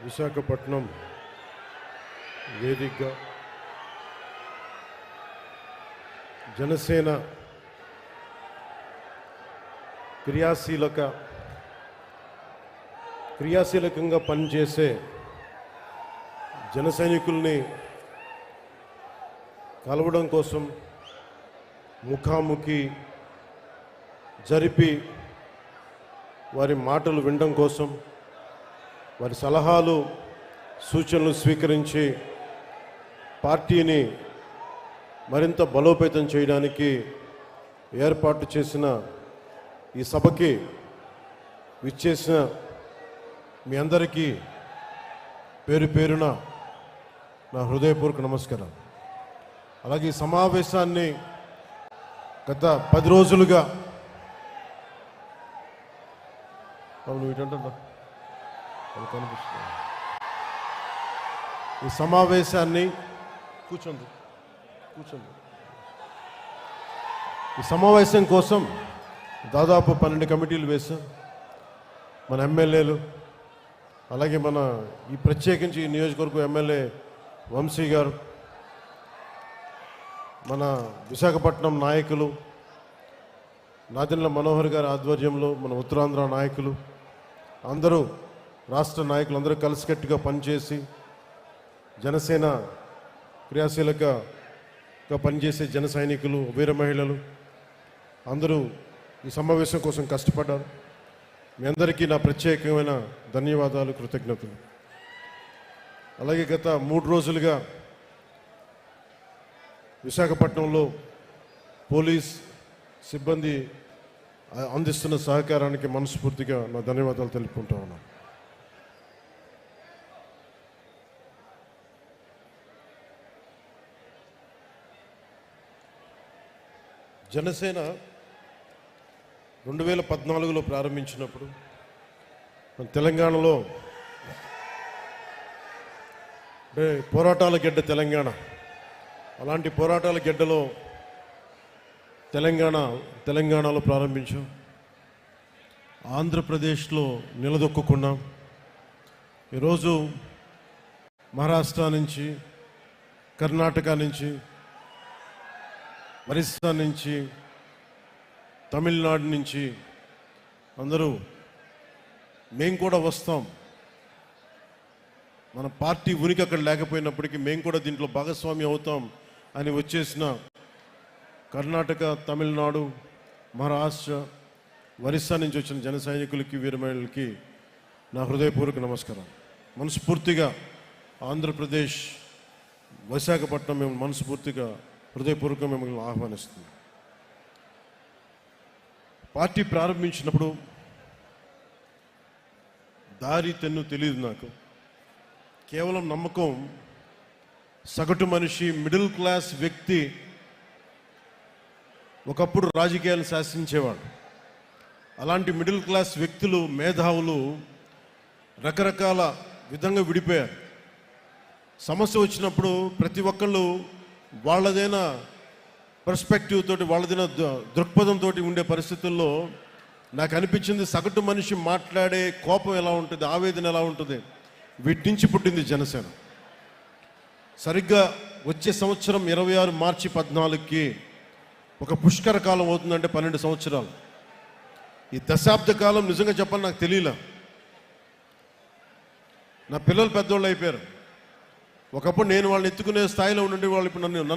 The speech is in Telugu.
విశాఖపట్నం వేదికగా జనసేన క్రియాశీలకంగా పనిచేసే జన సైనికుల్ని కలవడం కోసం ముఖాముఖి జరిపి వారి మాటలు వినడం కోసం వారి సలహాలు సూచనలు స్వీకరించి పార్టీని మరింత బలోపేతం చేయడానికి ఏర్పాటు చేసిన ఈ సభకి విచ్చేసిన మీ అందరికీ పేరు పేరున నా హృదయపూర్వక నమస్కారం. అలాగే ఈ సమావేశాన్ని గత 10 రోజులుగా ఈ సమావేశాన్ని కూర్చోండి ఈ సమావేశం కోసం దాదాపు 12 కమిటీలు వేశాం. మన ఎమ్మెల్యేలు, అలాగే మన ఈ ప్రత్యేకించి ఈ నియోజకవర్గం ఎమ్మెల్యే వంశీ గారు, మన విశాఖపట్నం నాయకులు నాదెండ్ల మనోహర్ గారి ఆధ్వర్యంలో మన ఉత్తరాంధ్ర నాయకులు అందరూ, రాష్ట్ర నాయకులు అందరూ కలిసికట్టుగా పనిచేసి జనసేన క్రియాశీలకగా పనిచేసే జన సైనికులు, వీర మహిళలు అందరూ ఈ సమావేశం కోసం కష్టపడ్డారు. మీ అందరికీ నా ప్రత్యేకమైన ధన్యవాదాలు, కృతజ్ఞతలు. అలాగే గత 3 రోజులుగా విశాఖపట్నంలో పోలీస్ సిబ్బంది అందిస్తున్న సహకారానికి మనస్ఫూర్తిగా నా ధన్యవాదాలు తెలుపుకుంటా ఉన్నాను. జనసేన 2014లో ప్రారంభించినప్పుడు మన తెలంగాణలో పోరాటాల గడ్డ తెలంగాణ, అలాంటి పోరాటాల గడ్డలో తెలంగాణలో ప్రారంభించాం. ఆంధ్రప్రదేశ్లో నిలదొక్కున్నాం. ఈరోజు మహారాష్ట్ర నుంచి, కర్ణాటక నుంచి, ఒరిస్సా నుంచి, తమిళనాడు నుంచి అందరూ మేము కూడా వస్తాం, మన పార్టీ ఉనికి అక్కడ లేకపోయినప్పటికీ మేము కూడా దీంట్లో భాగస్వామి అవుతాం అని వచ్చేసిన కర్ణాటక, తమిళనాడు, మహారాష్ట్ర, ఒరిస్సా నుంచి వచ్చిన జన సైనికులకి, వీరమహిళలకి నా హృదయపూర్వక నమస్కారం. మనస్ఫూర్తిగా ఆంధ్రప్రదేశ్ విశాఖపట్నం మేము మనస్ఫూర్తిగా హృదయపూర్వకంగా మిమ్మల్ని ఆహ్వానిస్తుంది. పార్టీ ప్రారంభించినప్పుడు దారి తెన్ను తెలియదు నాకు. కేవలం నమ్మకం, సగటు మనిషి, మిడిల్ క్లాస్ వ్యక్తి ఒకప్పుడు రాజకీయాలు శాసించేవాడు. అలాంటి మిడిల్ క్లాస్ వ్యక్తులు, మేధావులు రకరకాల విధంగా విడిపోయారు. సమస్య వచ్చినప్పుడు ప్రతి ఒక్కళ్ళు వాళ్ళదైన పర్స్పెక్టివ్ తోటి, వాళ్ళదైన దృక్పథంతో ఉండే పరిస్థితుల్లో నాకు అనిపించింది సగటు మనిషి మాట్లాడే కోపం ఎలా ఉంటుంది, ఆవేదన ఎలా ఉంటుంది, వీటి నుంచి పుట్టింది జనసేన. సరిగ్గా వచ్చే సంవత్సరం 26 మార్చి 14కి ఒక పుష్కర కాలం అవుతుందంటే 12 సంవత్సరాలు. ఈ దశాబ్ద కాలం నిజంగా చెప్పాలి నాకు తెలియలే. నా పిల్లలు పెద్దోళ్ళు అయిపోయారు. ఒకప్పుడు నేను వాళ్ళని ఎత్తుకునే స్థాయిలో ఉండే వాళ్ళు ఇప్పుడు నన్ను